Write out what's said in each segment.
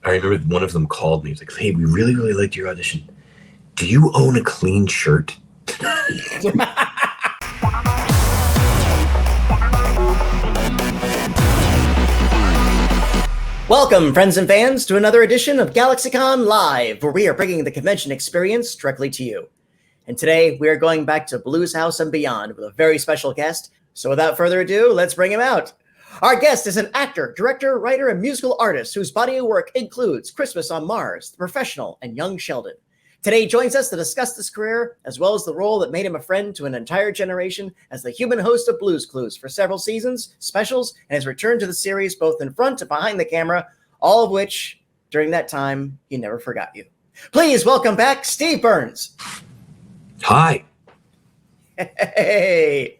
I remember one of them called me. He's like, "Hey, we really, really liked your audition. Do you own a clean shirt?" Welcome, friends and fans, to another edition of GalaxyCon Live, where we are bringing the convention experience directly to you. And today, we are going back to Blues House and beyond with a very special guest. So without further ado, let's bring him out. Our guest is an actor, director, writer, and musical artist whose body of work includes Christmas on Mars, The Professional, and Young Sheldon. Today, he joins us to discuss this career, as well as the role that made him a friend to an entire generation as the human host of Blues Clues for several seasons, specials, and his return to the series both in front and behind the camera, all of which, during that time, he never forgot you. Please welcome back Steve Burns. Hi. Hey.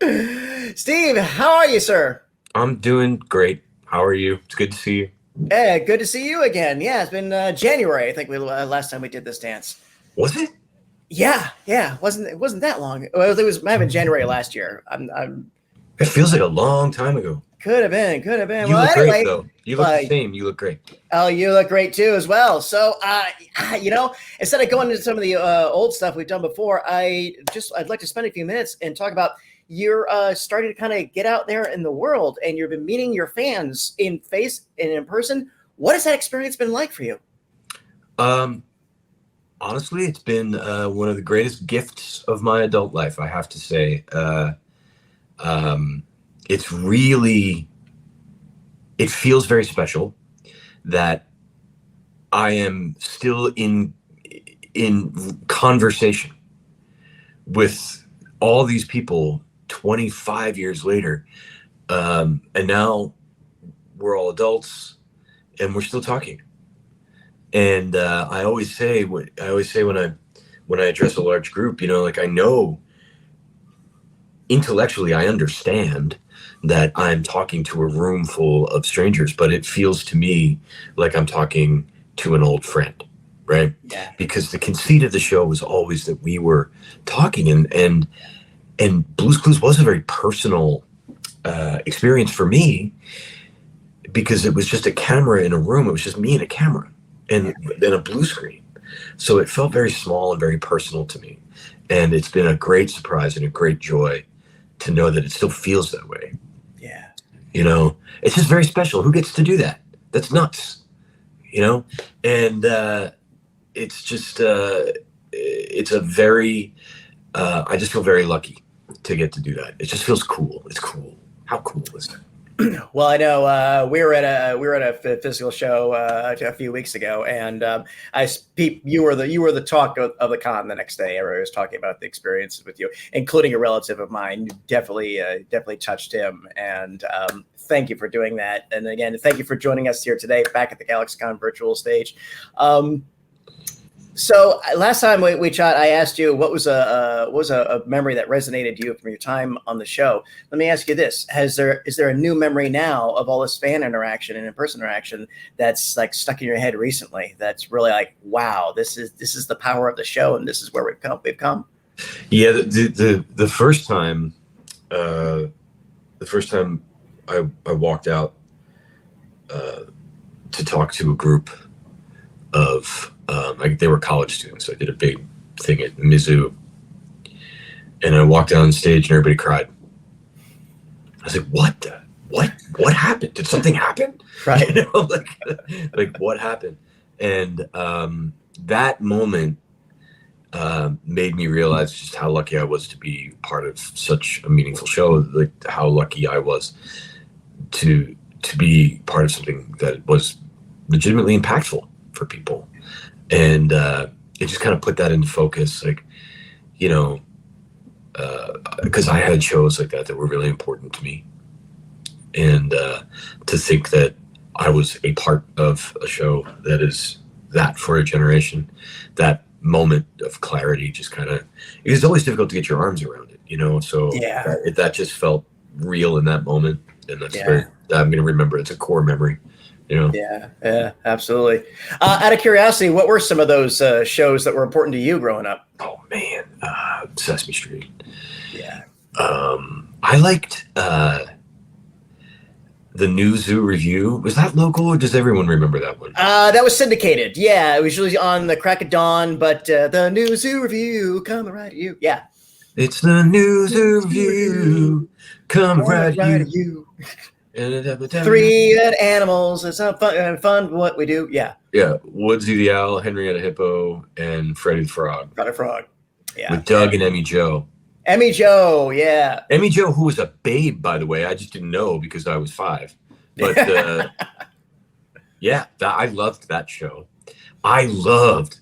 Steve, how are you, sir? I'm doing great. How are you? It's good to see you. Yeah, good to see you again. Yeah, it's been January, I think, last time we did this dance. Was it? Yeah. It wasn't that long. Well, it might have been January last year. It feels like a long time ago. Could have been. You Well, look anyway, great, though. You look the same. You look great. Oh, you look great too, as well. So, instead of going into some of the old stuff we've done before, I'd like to spend a few minutes and talk about you're starting to kind of get out there in the world, and you've been meeting your fans in face and in person. What has that experience been like for you? Honestly, it's been one of the greatest gifts of my adult life, I have to say. It feels very special that I am still in conversation with all these people 25 years later. And now we're all adults and we're still talking. And I always say when I address a large group, I know intellectually I understand that I'm talking to a room full of strangers, but it feels to me like I'm talking to an old friend, right? Yeah. Because the conceit of the show was always that we were talking, and Blues Clues was a very personal experience for me because it was just a camera in a room. It was just me and a camera and then a blue screen. So it felt very small and very personal to me. And it's been a great surprise and a great joy to know that it still feels that way. Yeah. It's just very special. Who gets to do that? That's nuts, and it's just, it's a very, I just feel very lucky to get to do that. It just feels cool. It's cool. How cool is it? Well, I know we were at a physical show a few weeks ago, and you were the talk of the con the next day. Everybody was talking about the experiences with you, including a relative of mine. Definitely touched him, and thank you for doing that. And again, thank you for joining us here today, back at the GalaxyCon virtual stage. So last time we chat, I asked you what was a memory that resonated to you from your time on the show. Let me ask you this: is there a new memory now of all this fan interaction and in-person interaction that's like stuck in your head recently? That's really like, wow, this is the power of the show, and this is where we've come. Yeah, the first time I walked out to talk to a group of they were college students. I did a big thing at Mizzou, and I walked down stage and everybody cried. I was like, what happened? Did something happen? Right. Like what happened? And that moment made me realize just how lucky I was to be part of such a meaningful show. Like how lucky I was to be part of something that was legitimately impactful for people. And it just kind of put that into focus, because I had shows like that were really important to me. And to think that I was a part of a show that is that for a generation, that moment of clarity just kind of, it's always difficult to get your arms around it, so yeah. that just felt real in that moment. And that's I'm going to remember. It's a core memory. Yeah, absolutely. Out of curiosity, what were some of those shows that were important to you growing up? Oh man, Sesame Street. Yeah. I liked the New Zoo Review. Was that local, or does everyone remember that one? That was syndicated. Yeah, it was usually on the crack of dawn, but the New Zoo Review coming right at you. Yeah. It's the New Zoo Review coming right at you. Three animals. It's not fun what we do. Yeah. Yeah. Woodsy the Owl, Henrietta Hippo, and Freddie the Frog. Freddie the Frog. Yeah. With Doug and Emmy Joe. Emmy Joe, yeah. Emmy Joe, who was a babe, by the way. I just didn't know because I was 5. But yeah, I loved that show. I loved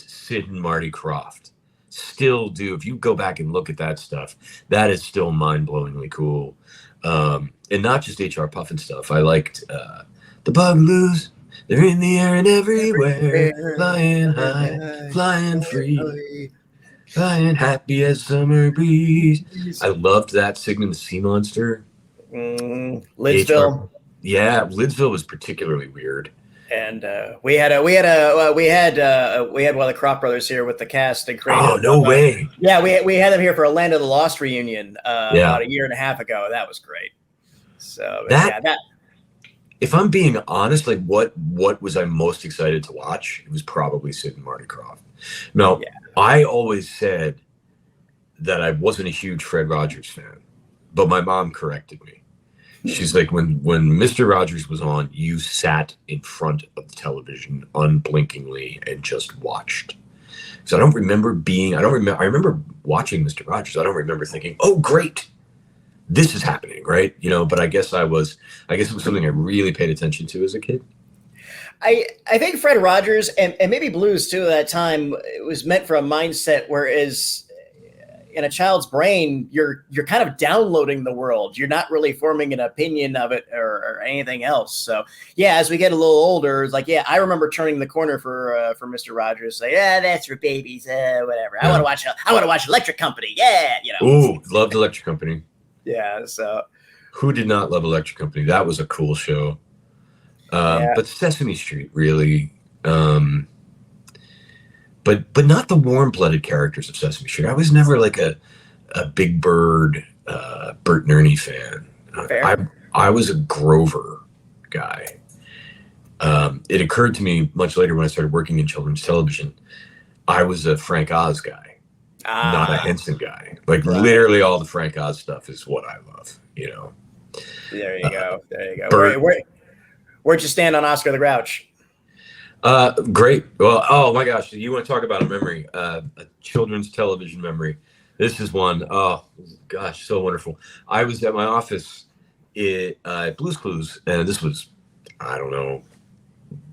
Sid and Marty Krofft. Still do. If you go back and look at that stuff, that is still mind-blowingly cool. And not just HR Puffin stuff. I liked the Bugaloos. They're in the air and everywhere, flying high, flying free, flying happy as summer breeze. I loved that Sigmund the Sea Monster. Lidsville. Yeah, Lidsville was particularly weird. And we had one of the Krofft brothers here with the cast and creative. Oh, no way! Yeah, we had them here for a Land of the Lost reunion about a year and a half ago. That was great. So that. If I'm being honest, like what was I most excited to watch? It was probably Sid and Marty Krofft. Now, I always said that I wasn't a huge Fred Rogers fan, but my mom corrected me. She's like, when Mr. Rogers was on, you sat in front of the television unblinkingly and just watched. So I remember watching Mr. Rogers. I don't remember thinking, oh, great, this is happening, right? But I guess it was something I really paid attention to as a kid. I think Fred Rogers and maybe Blues too at that time, it was meant for a mindset whereas in a child's brain, you're kind of downloading the world. You're not really forming an opinion of it or anything else. So yeah, as we get a little older, it's like, yeah, I remember turning the corner for Mr. Rogers. Like, yeah, that's for babies, whatever. I want to watch Electric Company. Yeah, Ooh, loved Electric Company. Yeah. So who did not love Electric Company? That was a cool show. But Sesame Street really. But not the warm-blooded characters of Sesame Street. I was never like a Big Bird, Bert and Ernie fan. I was a Grover guy. It occurred to me much later when I started working in children's television, I was a Frank Oz guy, not a Henson guy. Like literally all the Frank Oz stuff is what I love, There you go. Where'd you stand on Oscar the Grouch? Great. Well, oh my gosh, you want to talk about a memory, a children's television memory. This is one. Oh gosh, so wonderful. I was at my office at Blue's Clues, and this was, I don't know,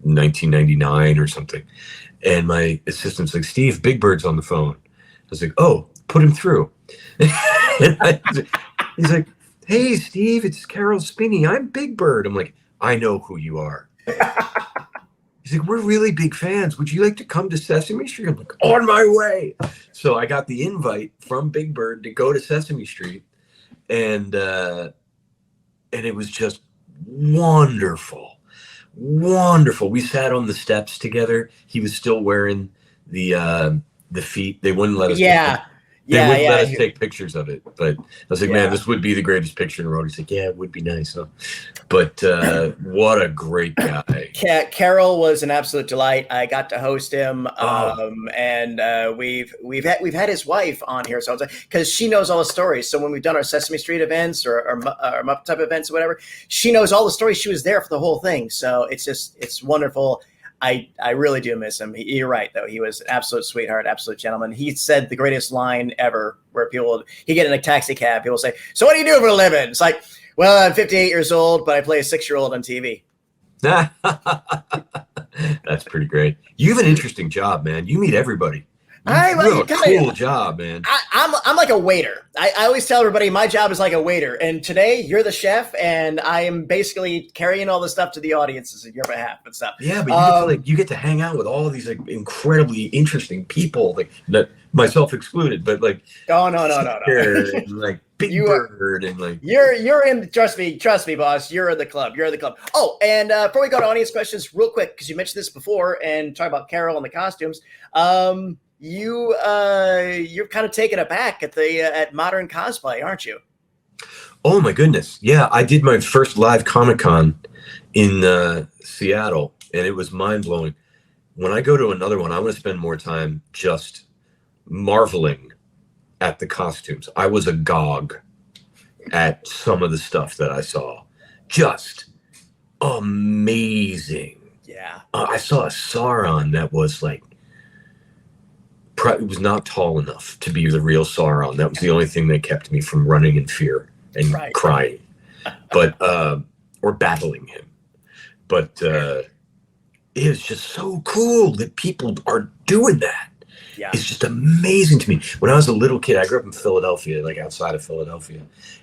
1999 or something. And my assistant's like, Steve, Big Bird's on the phone. I was like, oh, put him through. He's like, hey, Steve, it's Carol Spinney. I'm Big Bird. I'm like, I know who you are. He's like, we're really big fans. Would you like to come to Sesame Street? I'm like, on my way. So I got the invite from Big Bird to go to Sesame Street. And it was just wonderful. Wonderful. We sat on the steps together. He was still wearing the feet. They wouldn't let us. They wouldn't let us take pictures of it. But I was like, man, this would be the greatest picture in the world. He's like, yeah, it would be nice. Huh? But what a great guy. Carol was an absolute delight. I got to host him. And we've had his wife on here. So I was like, because she knows all the stories. So when we've done our Sesame Street events or Muppet type events or whatever, she knows all the stories. She was there for the whole thing. So it's wonderful. I really do miss him. You're right, though. He was an absolute sweetheart, absolute gentleman. He said the greatest line ever where he get in a taxi cab. People say, so what do you do for a living? It's like, well, I'm 58 years old, but I play a 6-year-old on TV. That's pretty great. You have an interesting job, man. You meet everybody. Cool job, man. I'm like a waiter. I always tell everybody my job is like a waiter. And today you're the chef, and I am basically carrying all the stuff to the audiences on your behalf and stuff. Yeah, but you get to hang out with all these like incredibly interesting people, like that, myself excluded. But like, no. And, like Big Bird and like you're in. Trust me, boss. You're in the club. Oh, and before we go to audience questions, real quick, because you mentioned this before and talk about Carol and the costumes. You're kind of taken aback at modern cosplay, aren't you? Oh my goodness. Yeah, I did my first live Comic-Con in Seattle, and it was mind-blowing. When I go to another one, I'm going to spend more time just marveling at the costumes. I was agog at some of the stuff that I saw. Just amazing. Yeah. I saw a Sauron that was like, it was not tall enough to be the real Sauron. That was the only thing that kept me from running in fear and crying, but or battling him. But it is just so cool that people are doing that. Yeah. It's just amazing to me. When I was a little kid, I grew up in Philadelphia, like outside of Philadelphia,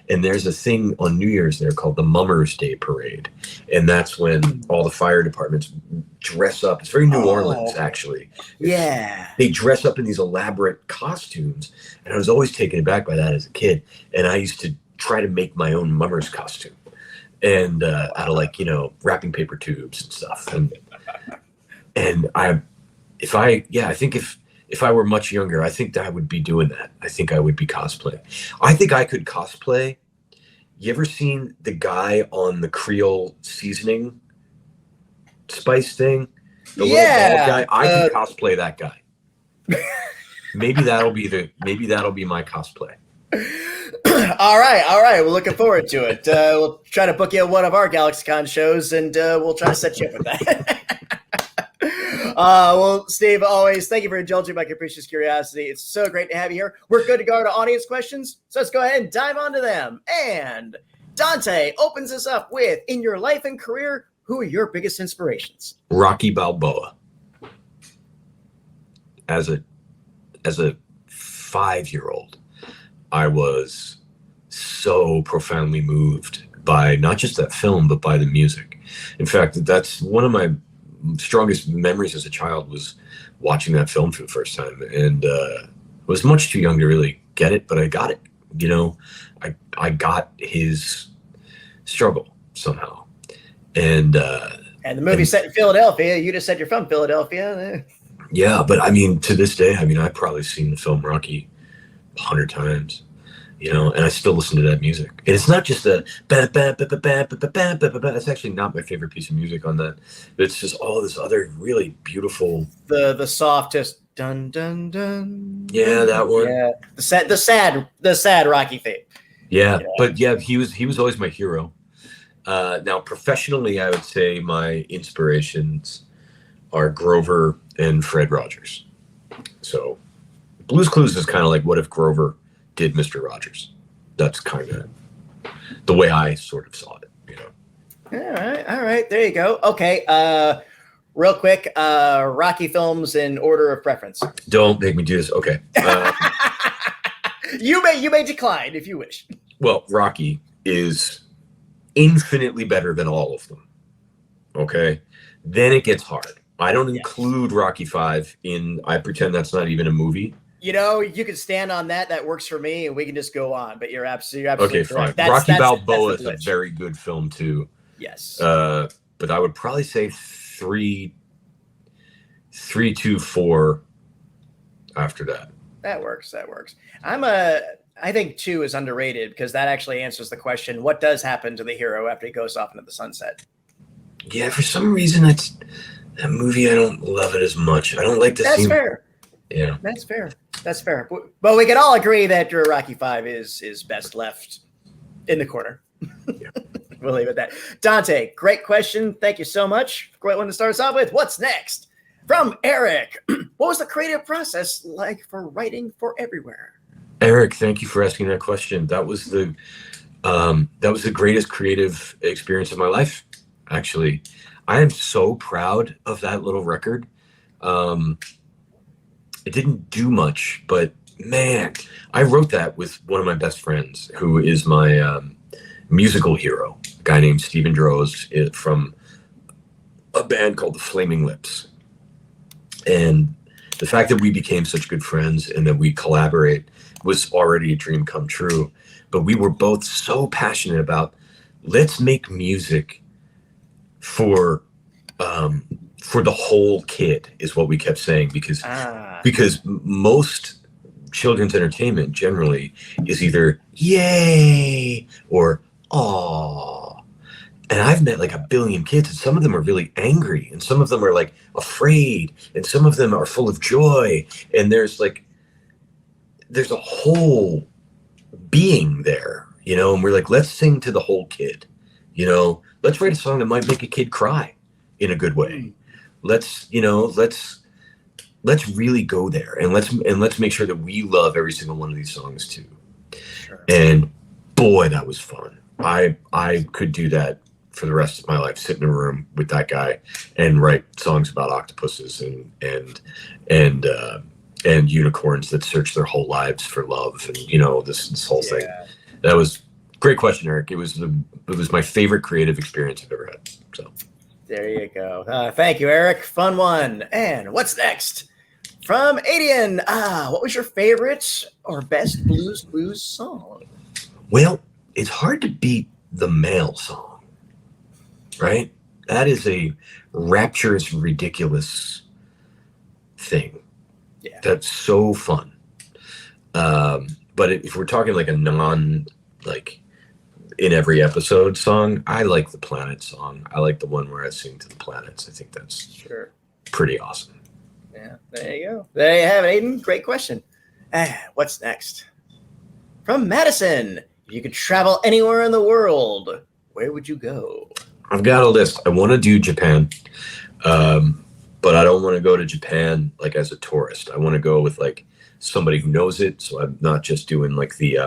and there's a thing on New Year's there called the Mummers Day Parade, and that's when all the fire departments dress up. It's very New Orleans, actually. Yeah. They dress up in these elaborate costumes, and I was always taken aback by that as a kid. And I used to try to make my own Mummers costume, and out of like, you know, wrapping paper tubes and stuff. And I think if I were much younger, I think that I would be doing that. I think I would be cosplaying. I think I could cosplay. You ever seen the guy on the Creole seasoning spice thing? The little bald guy? I could cosplay that guy. Maybe that'll be my cosplay. All right. We're looking forward to it. We'll try to book you at one of our GalaxyCon shows, and we'll try to set you up with that. Well, Steve, always thank you for indulging my capricious curiosity. It's so great to have you here. We're good to go to audience questions, so let's go ahead and dive onto them. And Dante opens us up with, in your life and career, who are your biggest inspirations? Rocky Balboa. As a 5-year-old, I was so profoundly moved by not just that film, but by the music. In fact, that's one of my strongest memories as a child, was watching that film for the first time, and was much too young to really get it, but I got it. You know, I got his struggle somehow, and the movie set in Philadelphia. You just said you're from Philadelphia. Yeah, but I mean, to this day, I mean, I've probably seen the film Rocky 100 times. You know, and I still listen to that music. And it's not just a that's actually not my favorite piece of music on that. But it's just all this other really beautiful, the softest dun dun dun. Yeah, that one. Yeah, the sad Rocky theme. Yeah, but yeah, he was always my hero. Now, professionally, I would say my inspirations are Grover and Fred Rogers. So, Blue's Clues is kind of like, what if Grover did Mr. Rogers? That's kind of the way I sort of saw it, you know. All right, there you go. Okay, real quick, Rocky films in order of preference. Don't make me do this. Okay. You may decline if you wish. Well, Rocky is infinitely better than all of them. Okay, then it gets hard. I don't include Rocky 5 in. I pretend that's not even a movie. You know, you can stand on that. That works for me, and we can just go on. But you're absolutely okay. Fine. Rocky Balboa is a very good film too. Yes. But I would probably say 3, 2, 4 after that. That works. I think 2 is underrated because that actually answers the question: what does happen to the hero after he goes off into the sunset? Yeah, for some reason that movie, I don't love it as much. I don't like the That's fair. Yeah, that's fair. But we can all agree that your Rocky 5 is best left in the corner. Yeah. We'll leave it at that. Dante, great question. Thank you so much. Great one to start us off with. What's next? From Eric, what was the creative process like for writing ForEveryone? Eric, thank you for asking that question. That was the greatest creative experience of my life. Actually, I am so proud of that little record. It didn't do much, but man, I wrote that with one of my best friends, who is my musical hero, a guy named Stephen Droz from a band called the Flaming Lips. And the fact that we became such good friends and that we collaborate was already a dream come true. But we were both so passionate about, let's make music for the whole kid, is what we kept saying, because most children's entertainment generally is either yay or aw. And I've met like a billion kids, and some of them are really angry, and some of them are like afraid, and some of them are full of joy. And there's a whole being there, you know, and we're like, let's sing to the whole kid, you know, let's write a song that might make a kid cry in a good way. Let's really go there, and let's make sure that we love every single one of these songs too. Sure. And boy, that was fun. I could do that for the rest of my life, sit in a room with that guy and write songs about octopuses and unicorns that search their whole lives for love, and you know, this whole thing. That was great question, Eric. It was my favorite creative experience I've ever had. So there you go. Thank you, Eric. Fun one. And what's next? From Adian, what was your favorite or best Blues Clues song? Well, it's hard to beat the Mail song, right? That is a rapturous, ridiculous thing. Yeah. That's so fun. But if we're talking like a like in every episode song, I like the Planet song. I like the one where I sing to the planets. I think that's pretty awesome. Yeah, there you go. There you have it, Aiden. Great question. What's next? From Madison, if you could travel anywhere in the world, where would you go? I've got a list. I want to do Japan, but I don't want to go to Japan like as a tourist. I want to go with like somebody who knows it, so I'm not just doing like the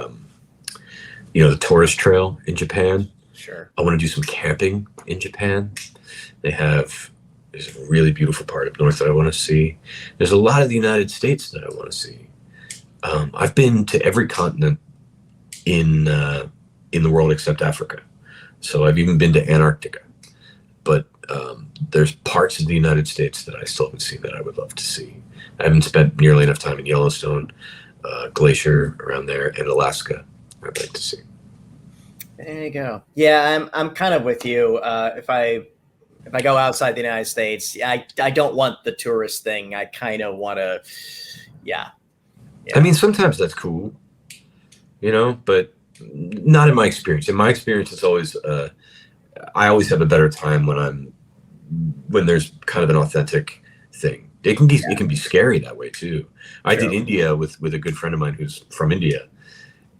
the tourist trail in Japan. Sure. I want to do some camping in Japan. There's a really beautiful part up north that I want to see. There's a lot of the United States that I want to see. I've been to every continent in the world except Africa. So I've even been to Antarctica. But there's parts of the United States that I still haven't seen that I would love to see. I haven't spent nearly enough time in Yellowstone, Glacier around there, and Alaska. I'd like to see. There you go. Yeah, I'm kind of with you. If I go outside the United States, I don't want the tourist thing. I kind of want to, yeah. I mean, sometimes that's cool, you know, but not in my experience. In my experience, it's always, I always have a better time when there's kind of an authentic thing. It can be scary that way too. I did India with a good friend of mine who's from India,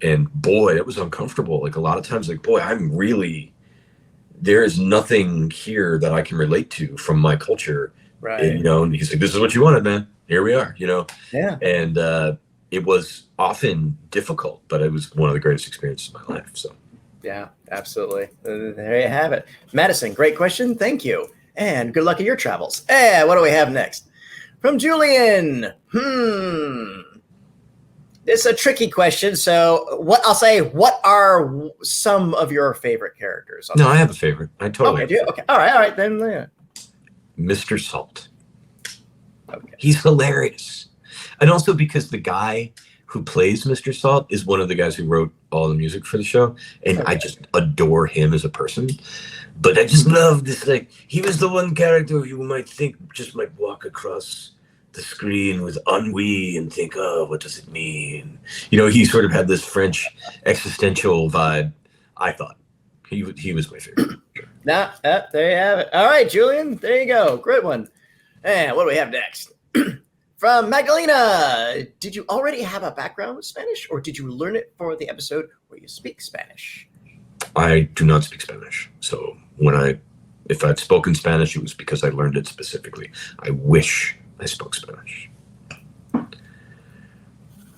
and boy, it was uncomfortable. Like a lot of times, like, boy, there is nothing here that I can relate to from my culture. Right. And, you know, and he's like, this is what you wanted, man. Here we are, you know? Yeah. And it was often difficult, but it was one of the greatest experiences of my life. So. Yeah, absolutely. There you have it. Madison, great question. Thank you. And good luck in your travels. What do we have next? From Julian. It's a tricky question. So what are some of your favorite characters? No, I have a favorite. I totally do. Okay. All right. Then. Yeah. Mr. Salt. Okay. He's hilarious. And also because the guy who plays Mr. Salt is one of the guys who wrote all the music for the show. And I just adore him as a person. But I just love this, like, he was the one character you might think just might walk across the screen with ennui and think, oh, what does it mean? You know, he sort of had this French existential vibe. I thought he was my favorite. There you have it. All right, Julian, there you go. Great one. And what do we have next? From Magdalena, did you already have a background with Spanish, or did you learn it for the episode where you speak Spanish? I do not speak Spanish. So if I'd spoken Spanish, it was because I learned it specifically. I wish I spoke Spanish.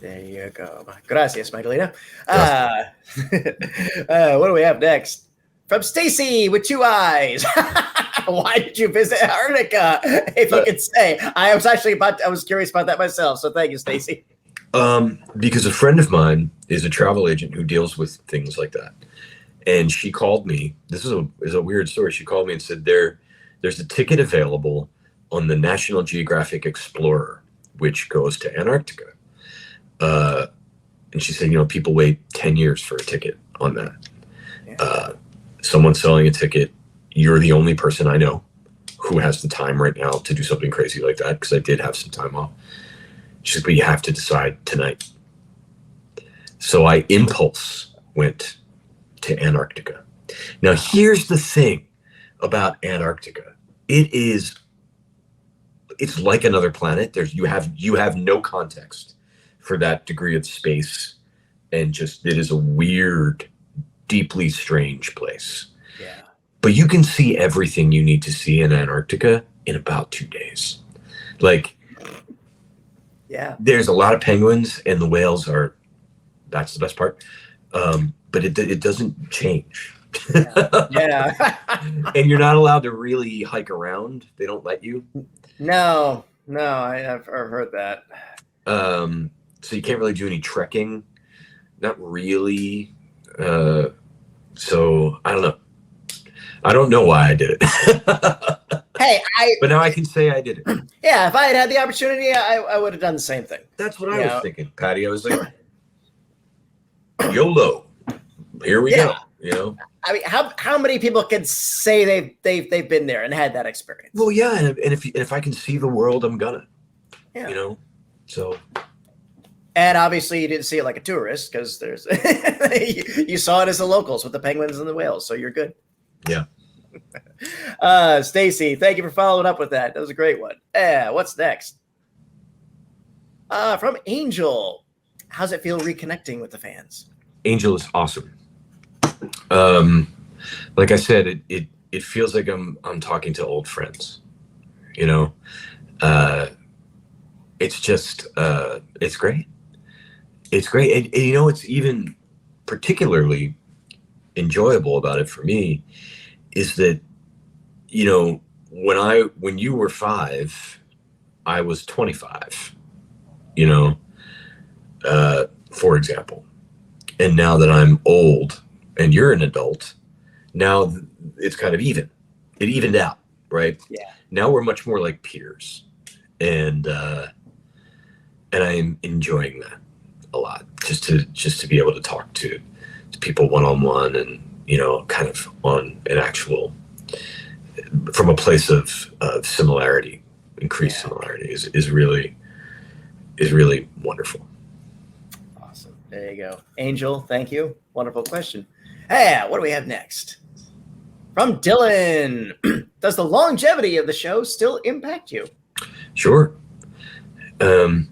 There you go. Gracias, Magdalena. What do we have next? From Stacy with 2 eyes. Why did you visit Antarctica? If you could say. I was curious about that myself. So thank you, Stacy. Because a friend of mine is a travel agent who deals with things like that. And she called me. This is a weird story. She called me and said there's a ticket available on the National Geographic Explorer, which goes to Antarctica. And she said, you know, people wait 10 years for a ticket on that. Yeah. Someone's selling a ticket. You're the only person I know who has the time right now to do something crazy like that, because I did have some time off. She said, but you have to decide tonight. So I impulse went to Antarctica. Now, here's the thing about Antarctica. It's like another planet. You have no context for that degree of space, and just it is a weird, deeply strange place. Yeah. But you can see everything you need to see in Antarctica in about 2 days. Like, yeah, there's a lot of penguins, and the whales that's the best part. But it doesn't change. yeah. And you're not allowed to really hike around. They don't let you. No, I've heard that. So you can't really do any trekking. Not really. So I don't know. I don't know why I did it. Hey, but now I can say I did it. Yeah, if I had the opportunity, I would have done the same thing. That's what I was thinking, Patty. I was like, YOLO. Here we go. You know. I mean, how many people can say they've been there and had that experience? Well, yeah, and if I can see the world, I'm gonna. Yeah. You know. So. And obviously, you didn't see it like a tourist because there's you saw it as the locals with the penguins and the whales, so you're good. Yeah. Stacy, thank you for following up with that. That was a great one. What's next? From Angel, how's it feel reconnecting with the fans? Angel is awesome. Like I said, it feels like I'm talking to old friends. You know, it's just it's great. It's great, and you know, it's even particularly enjoyable about it for me is that, you know, when you were 5, I was 25. You know, for example, and now that I'm old and you're an adult, now it's kind of even. It evened out, right? Yeah. Now we're much more like peers, and I'm enjoying that a lot. Just to be able to talk to people one-on-one, and you know, kind of on an actual from a place of similarity, increased similarity is really wonderful. Awesome. There you go. Angel, thank you. Wonderful question. Hey, what do we have next? From Dylan. Does the longevity of the show still impact you? Sure. I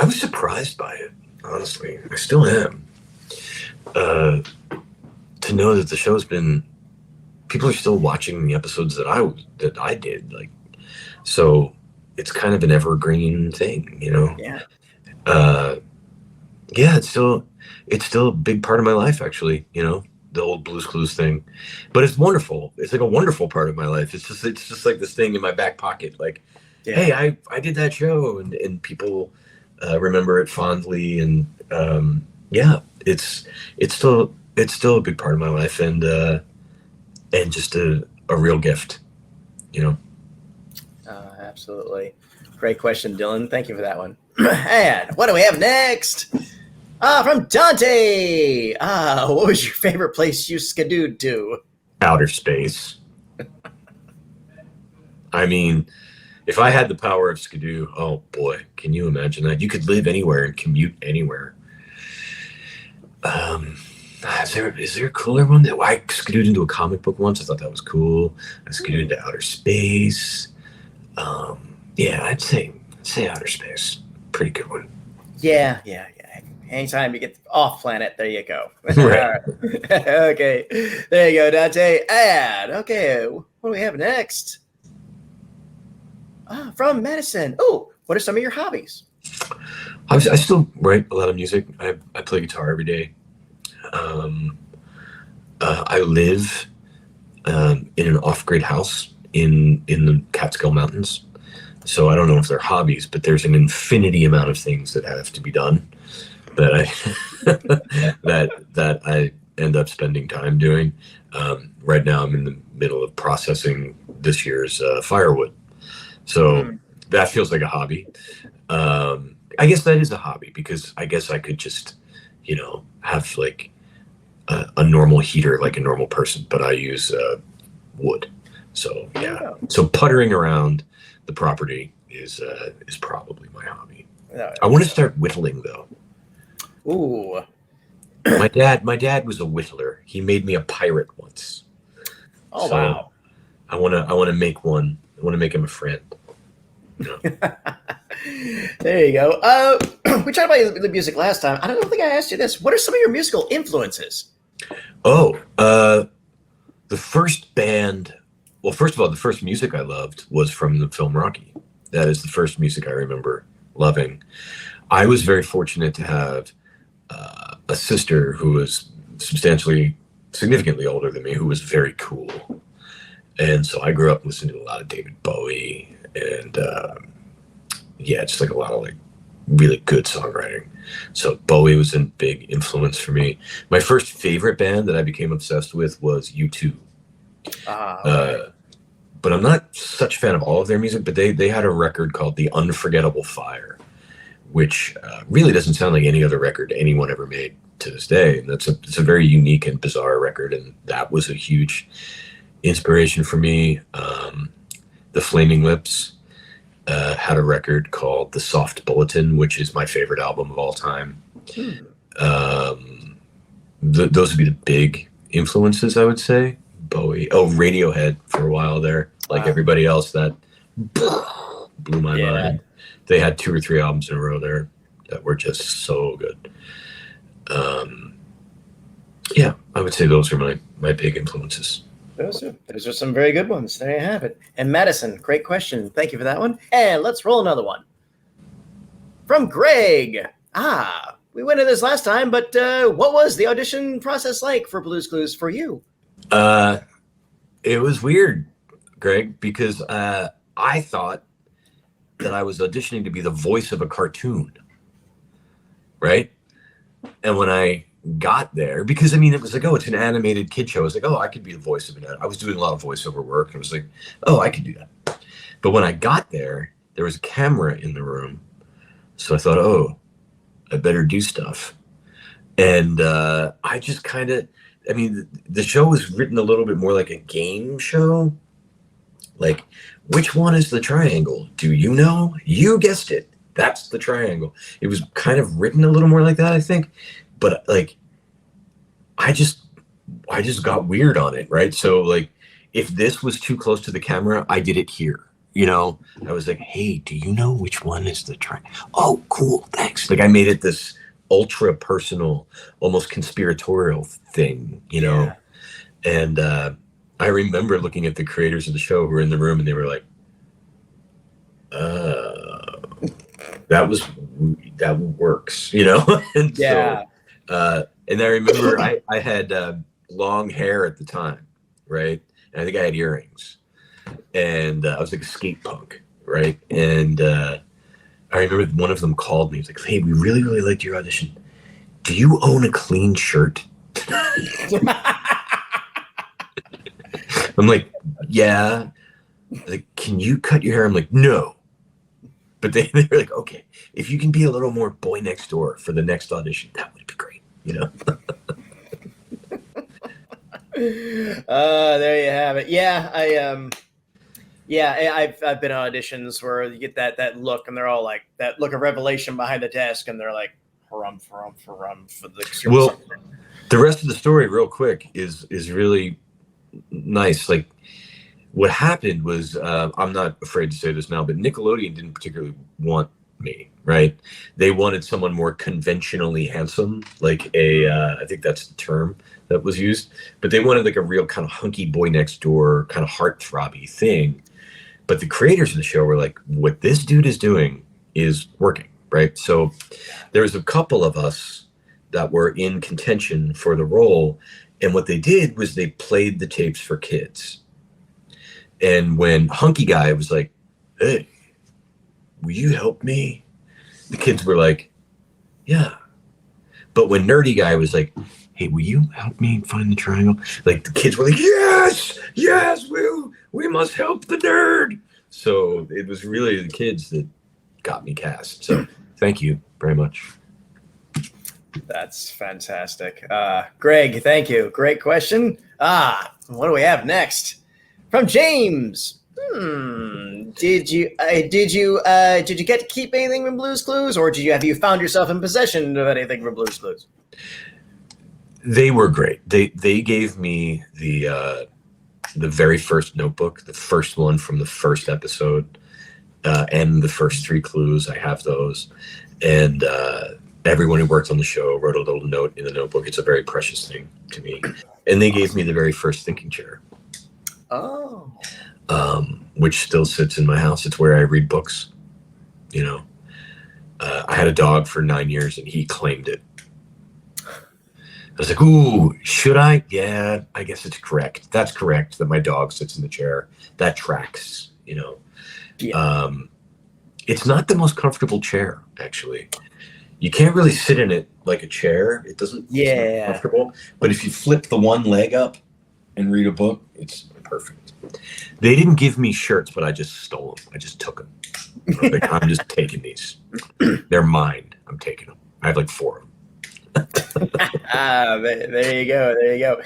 was surprised by it, honestly. I still am. To know that the show's been, people are still watching the episodes that I did, like, so it's kind of an evergreen thing, you know. Yeah. Yeah, it's still a big part of my life, actually, you know, the old Blue's Clues thing. But it's wonderful. It's like a wonderful part of my life. It's just like this thing in my back pocket, like, hey, I did that show, and people remember it fondly, and yeah, it's still a big part of my life, and just a real gift, you know. Absolutely. Great question, Dylan. Thank you for that one. And what do we have next? From Dante. What was your favorite place you skadooed to? Outer space. I mean, if I had the power of skidoo, oh boy, can you imagine that? You could live anywhere and commute anywhere. Is there a cooler one? That I skidooed into a comic book once. I thought that was cool. I skidooed into outer space. Yeah, I'd say outer space. Pretty good one. Yeah. Anytime you get off planet, there you go. Right. Okay, there you go, Dante. And okay, what do we have next? From Madison. Oh, what are some of your hobbies? I still write a lot of music. I play guitar every day. I live in an off-grid house in the Catskill Mountains. So I don't know if they're hobbies, but there's an infinity amount of things that have to be done that that I end up spending time doing. Right now I'm in the middle of processing this year's firewood. So that feels like a hobby. I guess that is a hobby, because I guess I could just, you know, have like a normal heater like a normal person, but I use wood. So yeah. So puttering around the property is probably my hobby. I want to start whittling though. Ooh, My dad was a whittler. He made me a pirate once. Oh, So wow. I wanna make one. I want to make him a friend. You know? There you go. We talked about the music last time. I don't think I asked you this. What are some of your musical influences? Oh, the first band. Well, first of all, the first music I loved was from the film Rocky. That is the first music I remember loving. I was very fortunate to have a sister who was significantly older than me, who was very cool. And so I grew up listening to a lot of David Bowie and yeah, just like a lot of like really good songwriting. So Bowie was a big influence for me. My first favorite band that I became obsessed with was U2. Right. But I'm not such a fan of all of their music, but they had a record called The Unforgettable Fire, which really doesn't sound like any other record anyone ever made to this day. And it's a very unique and bizarre record, and that was a huge inspiration for me. The Flaming Lips had a record called The Soft Bulletin, which is my favorite album of all time. Those would be the big influences, I would say. Bowie. Oh, Radiohead for a while there. Like everybody else, that blew my mind. They had 2 or 3 albums in a row there that were just so good. Yeah, I would say those are my big influences. Those are some very good ones. There you have it. And Madison, great question. Thank you for that one. And let's roll another one. From Greg. We went into this last time, but what was the audition process like for Blue's Clues for you? It was weird, Greg, because I thought that I was auditioning to be the voice of a cartoon, right? And when I got there, because I mean, it was like, oh, it's an animated kid show. I was like, oh, I could be the voice of it. I was doing a lot of voiceover work. And I was like, oh, I could do that. But when I got there, there was a camera in the room. So I thought, oh, I better do stuff. And I just kind of, I mean, the show was written a little bit more like a game show. Like, which one is the triangle? Do you know? You guessed it. That's the triangle. It was kind of written a little more like that, I think. But like, I just got weird on it, right? So like, if this was too close to the camera, I did it here. You know, I was like, hey, do you know which one is the triangle? Oh, cool, thanks. Like, I made it this ultra personal, almost conspiratorial thing, you know? Yeah. And I remember looking at the creators of the show who were in the room, and they were like, that works, you know? And yeah. So, and I remember I had long hair at the time, right? And I think I had earrings, and I was like a skate punk, right? And I remember one of them called me. He's like, hey, we really, really liked your audition. Do you own a clean shirt? I'm like, yeah. Like, can you cut your hair? I'm like, no. But they're like, okay, if you can be a little more boy next door for the next audition, that would be great, you know? There you have it. Yeah, I've been on auditions where you get that look, and they're all like that look of revelation behind the desk, and they're like, harum for the. Well, the rest of the story, real quick, is really nice. Like, what happened was, I'm not afraid to say this now, but Nickelodeon didn't particularly want me, right? They wanted someone more conventionally handsome, like I think that's the term that was used, but they wanted like a real kind of hunky boy next door, kind of heartthrobby thing. But the creators of the show were like, what this dude is doing is working, right? So there was a couple of us that were in contention for the role, and what they did was they played the tapes for kids. And when Hunky Guy was like, hey, will you help me? The kids were like, yeah. But when Nerdy Guy was like, hey, will you help me find the triangle? Like, the kids were like, yes, we must help the nerd. So it was really the kids that got me cast. So thank you very much. That's fantastic. Greg, thank you. Great question. What do we have next? From James. Did you get to keep anything from Blue's Clues, or have you found yourself in possession of anything from Blue's Clues? They were great. They gave me the very first notebook, the first one from the first episode, and the first 3 clues. I have those, and everyone who worked on the show wrote a little note in the notebook. It's a very precious thing to me. And they gave me the very first thinking chair. Oh. Which still sits in my house. It's where I read books. You know, I had a dog for 9 years, and he claimed it. I was like, ooh, should I? Yeah, I guess it's correct. That's correct that my dog sits in the chair. That tracks, you know. Yeah. It's not the most comfortable chair, actually. You can't really sit in it like a chair. It doesn't. Yeah. It's not comfortable. But if you flip the one leg up and read a book, it's perfect. They didn't give me shirts, but I just stole them. I just took them. Like, I'm just taking these. They're mine. I'm taking them. I have like 4 of them. There you go. There you go.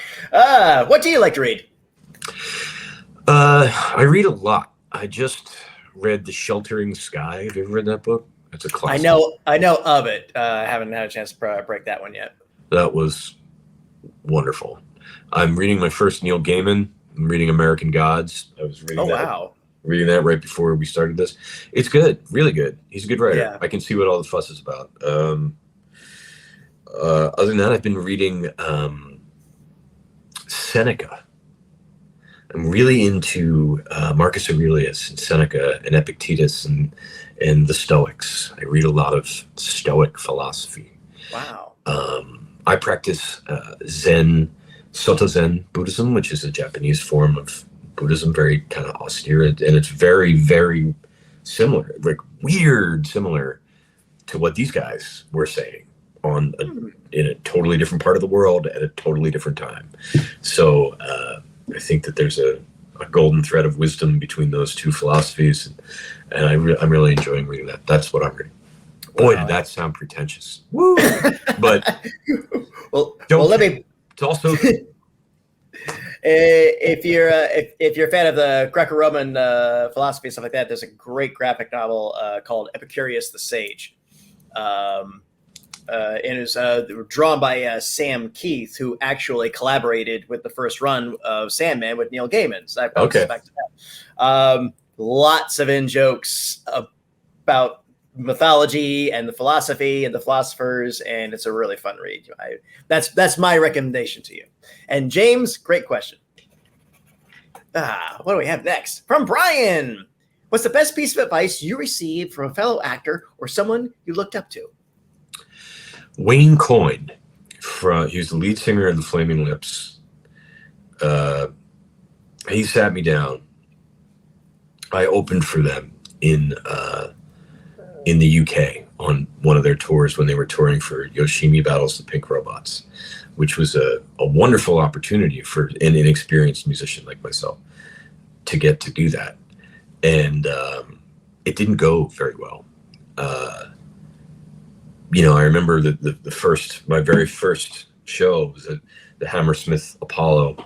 What do you like to read? I read a lot. I just read The Sheltering Sky. Have you ever read that book? It's a classic. I know of it. I haven't had a chance to break that one yet. That was wonderful. I'm reading my first Neil Gaiman. I'm reading American Gods. I was reading reading that right before we started this. It's good, really good. He's a good writer. Yeah. I can see what all the fuss is about. Other than that, I've been reading Seneca. I'm really into Marcus Aurelius and Seneca and Epictetus and the Stoics. I read a lot of Stoic philosophy. Wow. I practice Zen, Soto Zen Buddhism, which is a Japanese form of Buddhism, very kind of austere, and it's very, very similar, like weird similar to what these guys were saying in a totally different part of the world at a totally different time. So I think that there's a golden thread of wisdom between those two philosophies, and I'm really enjoying reading that. That's what I'm reading. Boy, did that sound pretentious. Woo! But let me. It's also if you're a fan of the Greco-Roman philosophy and stuff like that, there's a great graphic novel called Epicurus the Sage. And it was drawn by Sam Keith, who actually collaborated with the first run of Sandman with Neil Gaiman. So that goes back to that. Lots of in-jokes about mythology and the philosophy and the philosophers, and it's a really fun read. That's my recommendation to you. And James, great question. What do we have next? From Brian. What's the best piece of advice you received from a fellow actor or someone you looked up to? Wayne Coyne, he was the lead singer of the Flaming Lips. He sat me down. I opened for them in the UK on one of their tours when they were touring for Yoshimi Battles the Pink Robots, which was a wonderful opportunity for an inexperienced musician like myself to get to do that. And it didn't go very well. I remember my very first show was at the Hammersmith Apollo,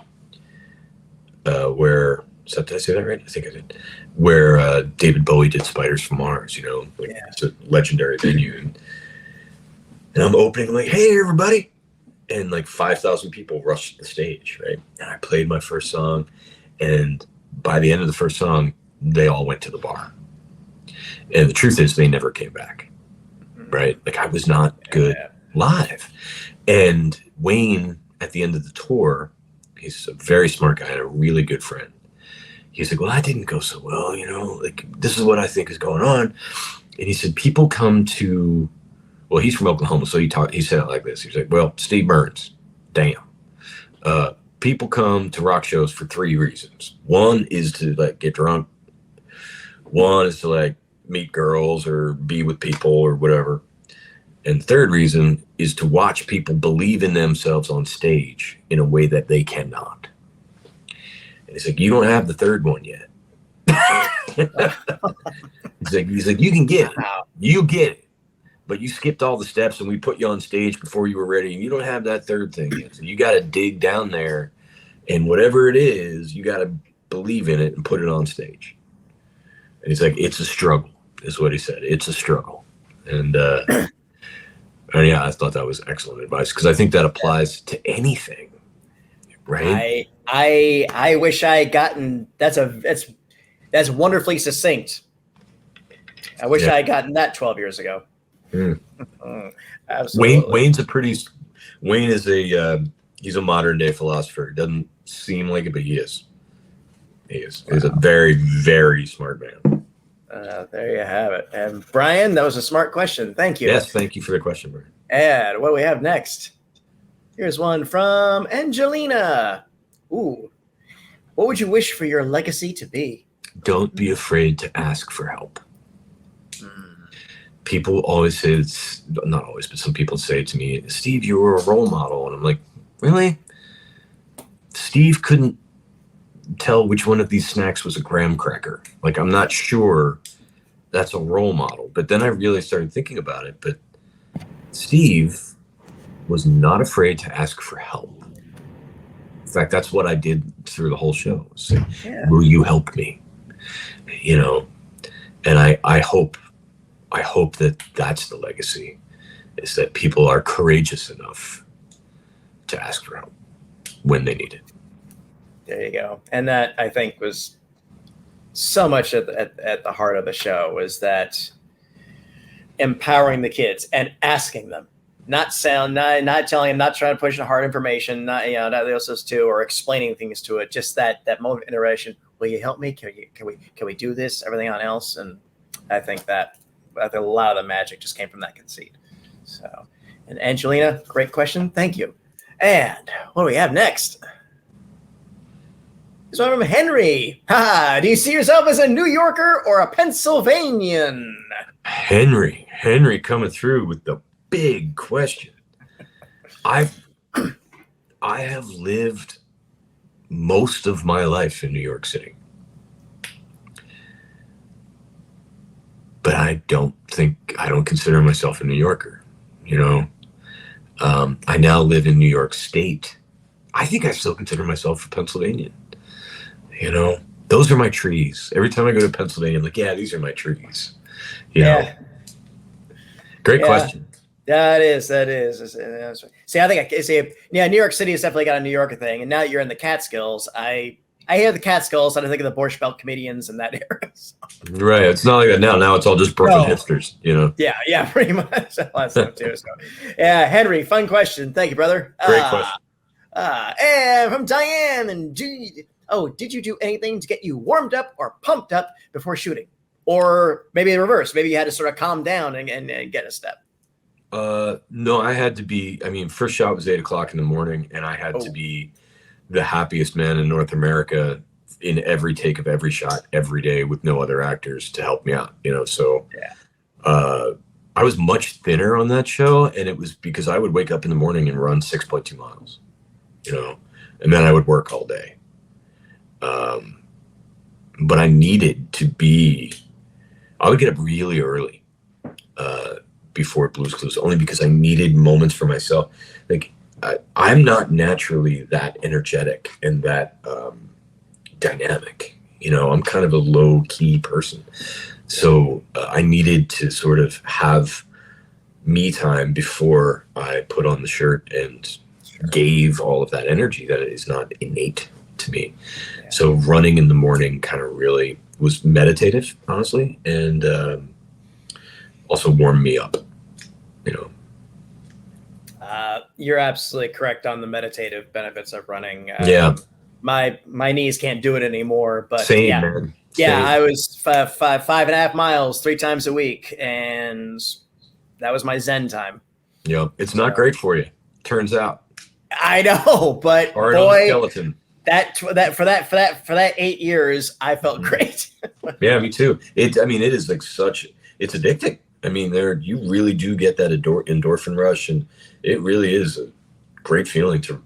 where, did I say that right? I think I did. Where David Bowie did Spiders from Mars, It's a legendary venue. And I'm opening, I'm like, hey, everybody. And like 5,000 people rushed the stage, right? And I played my first song. And by the end of the first song, they all went to the bar. And the truth is, they never came back, right? Like, I was not good live. And Wayne, at the end of the tour, he's a very smart guy and a really good friend. He's like, well, that didn't go so well, like, this is what I think is going on. And he said, people come to, well, he's from Oklahoma, so he said it like this. He's like, well, Steve Burns, damn. People come to rock shows for 3 reasons. One is to like get drunk. One is to like meet girls or be with people or whatever. And the third reason is to watch people believe in themselves on stage in a way that they cannot. And he's like, you don't have the third one yet. he's like, you can get it. You get it. But you skipped all the steps and we put you on stage before you were ready. And you don't have that third thing yet. So you got to dig down there. And whatever it is, you got to believe in it and put it on stage. And he's like, it's a struggle, is what he said. It's a struggle. And And yeah, I thought that was excellent advice because I think that applies to anything, right? I wish I had gotten that's wonderfully succinct. I wish I had gotten that 12 years ago. Absolutely. Wayne is he's a modern day philosopher. Doesn't seem like it, but he is. He's a very, very smart man. There you have it. And Brian, that was a smart question. Thank you. Yes, thank you for the question, Brian. And what do we have next? Here's one from Angelina. Ooh. What would you wish for your legacy to be? Don't be afraid to ask for help. People always say, not always, but some people say to me, Steve, you were a role model. And I'm like, really? Steve couldn't tell which one of these snacks was a graham cracker. Like, I'm not sure that's a role model. But then I really started thinking about it. But Steve was not afraid to ask for help. In fact, that's what I did through the whole show. Say, will you help me? You know, and I hope that that's the legacy, is that people are courageous enough to ask for help when they need it. There you go. And that, I think, was so much at the heart of the show, was that empowering the kids and asking them, not telling them, not trying to push hard information, not those two, or explaining things to it. Just that moment of interaction. Will you help me? Can we do this? Everything on else, and I think that a lot of the magic just came from that conceit. So, and Angelina, great question. Thank you. And what do we have next? This one from Henry. Do you see yourself as a New Yorker or a Pennsylvanian? Henry coming through with the big question. I have lived most of my life in New York City, but I don't consider myself a New Yorker. You know, I now live in New York State. I think I still consider myself a Pennsylvanian. You know, those are my trees. Every time I go to Pennsylvania, I'm like, yeah, these are my trees. You know? Great question. That is. See, I think New York City has definitely got a New Yorker thing. And now that you're in the Catskills, I hear the Catskills and I think of the Borscht Belt comedians in that area. Right. It's not like that now. Now it's all just Brooklyn hipsters, you know? Yeah, pretty much. Last time too. So, yeah, Henry, fun question. Thank you, brother. Great question. And from Diane and did you do anything to get you warmed up or pumped up before shooting? Or maybe the reverse. Maybe you had to sort of calm down and get a step. No, I had to be, first shot was 8 o'clock in the morning, and I had to be the happiest man in North America in every take of every shot every day with no other actors to help me out, you know? So, I was much thinner on that show, and it was because I would wake up in the morning and run 6.2 miles, you know, and then I would work all day. But I needed to I would get up really early, before Blue's Clues, only because I needed moments for myself. Like, I'm not naturally that energetic and that dynamic. You know, I'm kind of a low key person. So I needed to sort of have me time before I put on the shirt and gave all of that energy that is not innate to me. Yeah. So running in the morning kind of really was meditative, honestly, and also warmed me up, you know. You're absolutely correct on the meditative benefits of running. My knees can't do it anymore, but Same, man. Yeah, I was 5.5 miles 3 times a week, and that was my Zen time. Yeah, it's not great for you, turns out. I know, but Hard on the skeleton. For that 8 years, I felt great. Yeah, me too. It is like it's addicting. You really do get that endorphin rush, and it really is a great feeling to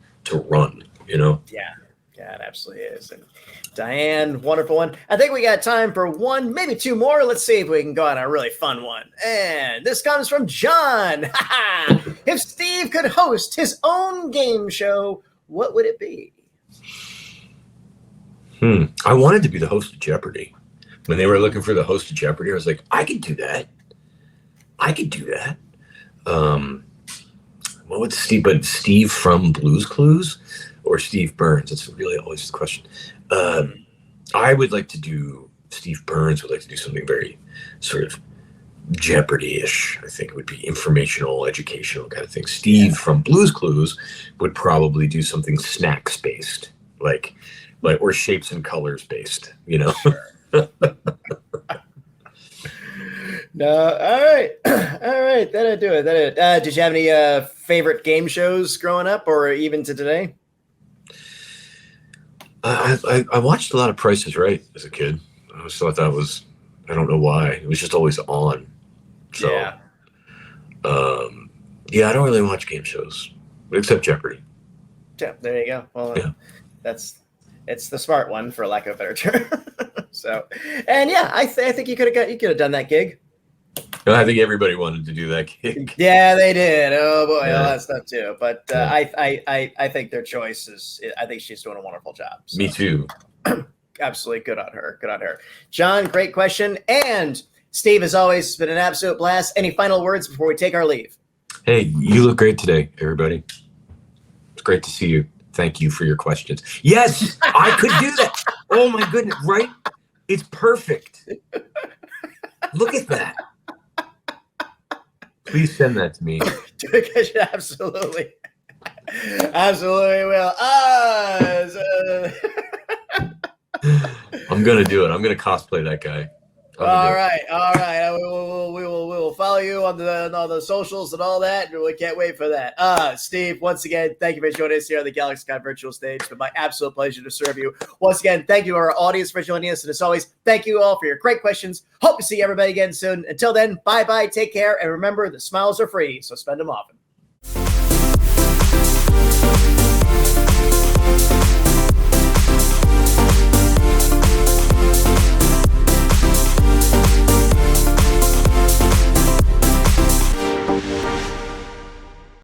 run, you know? Yeah, it absolutely is. And Diane, wonderful one. I think we got time for one, maybe 2 more. Let's see if we can go on a really fun one. And this comes from John. If Steve could host his own game show, what would it be? I wanted to be the host of Jeopardy. When they were looking for the host of Jeopardy, I was like, I could do that. what would Steve? But Steve from Blue's Clues, or Steve Burns? That's really always the question. I would like to do. Steve Burns would like to do something very sort of Jeopardy-ish. I think it would be informational, educational kind of thing. Steve from Blue's Clues would probably do something snacks based, like or shapes and colors based. You know. No, all right, all right. That'll do it. Did you have any favorite game shows growing up, or even to today? I watched a lot of Price is Right as a kid. I always thought that was, I don't know why. It was just always on. So, Yeah. I don't really watch game shows except Jeopardy. Yeah, there you go. Well, Yeah. It's the smart one, for lack of a better term. So, and yeah, I think you could have done that gig. I think everybody wanted to do that gig. Yeah, they did. Oh boy, Yeah. all that stuff too. But I think their choice is. I think she's doing a wonderful job. So. Me too. Absolutely, good on her. Good on her. John, great question. And Steve, as always, it's been an absolute blast. Any final words before we take our leave? Hey, you look great today, everybody. It's great to see you. Thank you for your questions. Yes, I could do that. Oh my goodness, right? It's perfect. Look at that. Please send that to me. Absolutely. Absolutely will. I'm gonna do it. I'm gonna cosplay that guy. All right. We will follow you on the socials and all that. And we can't wait for that. Steve, once again, thank you for joining us here on the GalaxyCon virtual stage. It's been my absolute pleasure to serve you. Once again, thank you to our audience for joining us. And as always, thank you all for your great questions. Hope to see everybody again soon. Until then, bye-bye, take care. And remember, the smiles are free, so spend them often.